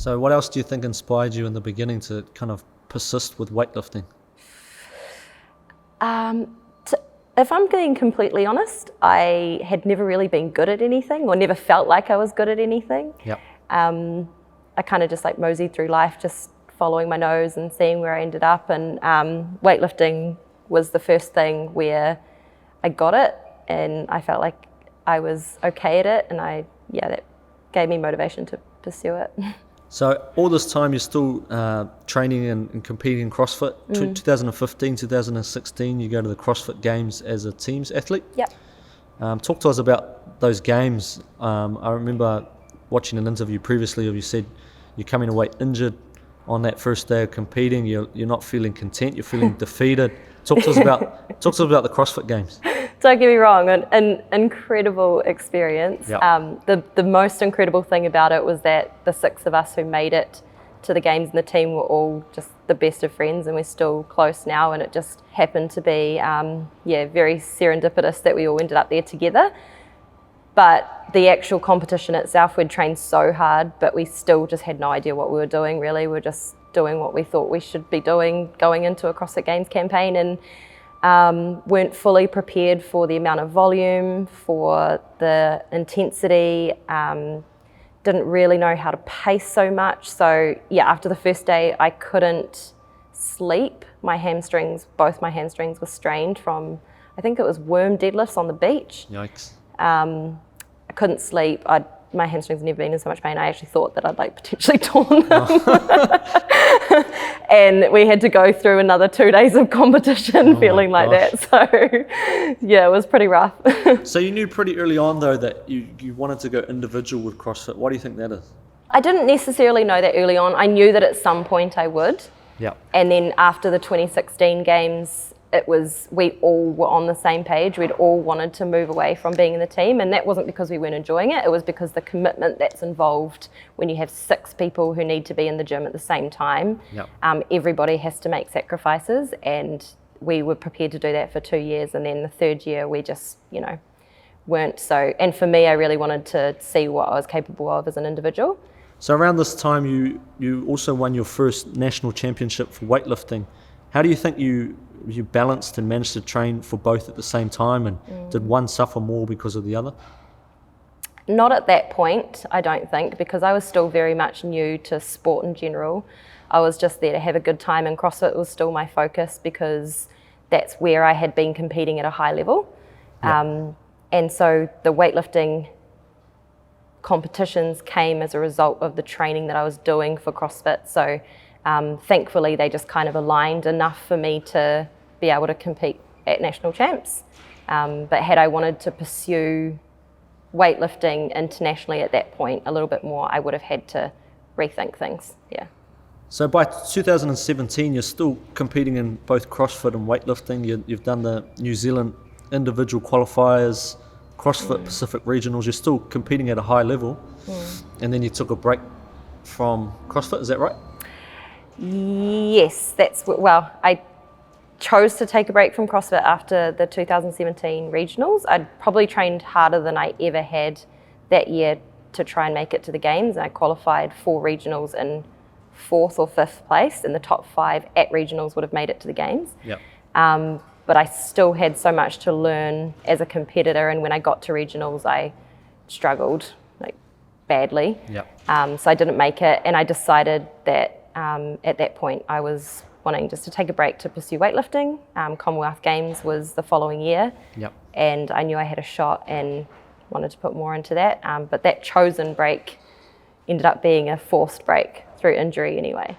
So what else do you think inspired you in the beginning to kind of persist with weightlifting? If I'm being completely honest, I had never really been good at anything or never felt like I was good at anything. Yep. I kind of just like moseyed through life, just following my nose and seeing where I ended up. And weightlifting was the first thing where I got it and I felt like I was okay at it. And that gave me motivation to pursue it. So all this time you're still training and competing in CrossFit. 2015, 2016, you go to the CrossFit Games as a teams athlete. Yep. Talk to us about those games. I remember watching an interview previously of you said you're coming away injured on that first day of competing. You're not feeling content. You're feeling defeated. Talk to us about the CrossFit Games. Don't get me wrong, an incredible experience. Yep. The most incredible thing about it was that the 6 of us who made it to the games and the team were all just the best of friends, and we're still close now, and it just happened to be very serendipitous that we all ended up there together. But the actual competition itself, we'd trained so hard, but we still just had no idea what we were doing really. We were just doing what we thought we should be doing going into a CrossFit Games campaign, and weren't fully prepared for the amount of volume, for the intensity, didn't really know how to pace so much. So after the first day I couldn't sleep. Both my hamstrings were strained from, I think it was worm deadlifts on the beach. Yikes. I couldn't sleep. My hamstrings had never been in so much pain. I actually thought that I'd potentially torn them. And we had to go through another 2 days of competition feeling like that. So it was pretty rough. So you knew pretty early on though that you wanted to go individual with CrossFit. Why do you think that is? I didn't necessarily know that early on. I knew that at some point I would. Yeah. And then after the 2016 games, we all were on the same page. We'd all wanted to move away from being in the team, and that wasn't because we weren't enjoying it. It was because the commitment that's involved when you have 6 people who need to be in the gym at the same time. Yep. Everybody has to make sacrifices, and we were prepared to do that for 2 years, and then the 3rd year we just, weren't so. And for me, I really wanted to see what I was capable of as an individual. So around this time, you also won your first national championship for weightlifting. How do you think you balanced and managed to train for both at the same time, and did one suffer more because of the other? Not at that point, I don't think, because I was still very much new to sport in general. I was just there to have a good time, and CrossFit was still my focus because that's where I had been competing at a high level. Yep. And so the weightlifting competitions came as a result of the training that I was doing for CrossFit. So thankfully they just kind of aligned enough for me to be able to compete at national champs. But had I wanted to pursue weightlifting internationally at that point a little bit more, I would have had to rethink things. Yeah. So by 2017, you're still competing in both CrossFit and weightlifting. You've done the New Zealand individual qualifiers, CrossFit Pacific Regionals. You're still competing at a high level. And then you took a break from CrossFit, is that right? Yes, I chose to take a break from CrossFit after the 2017 regionals. I'd probably trained harder than I ever had that year to try and make it to the games. And I qualified for regionals in 4th or 5th place, and the top 5 at regionals would have made it to the games. Yep. But I still had so much to learn as a competitor, and when I got to regionals I struggled badly. Yep. So I didn't make it, and I decided that at that point I was wanting just to take a break to pursue weightlifting. Commonwealth Games was the following year. Yep. And I knew I had a shot and wanted to put more into that. But that chosen break ended up being a forced break through injury anyway.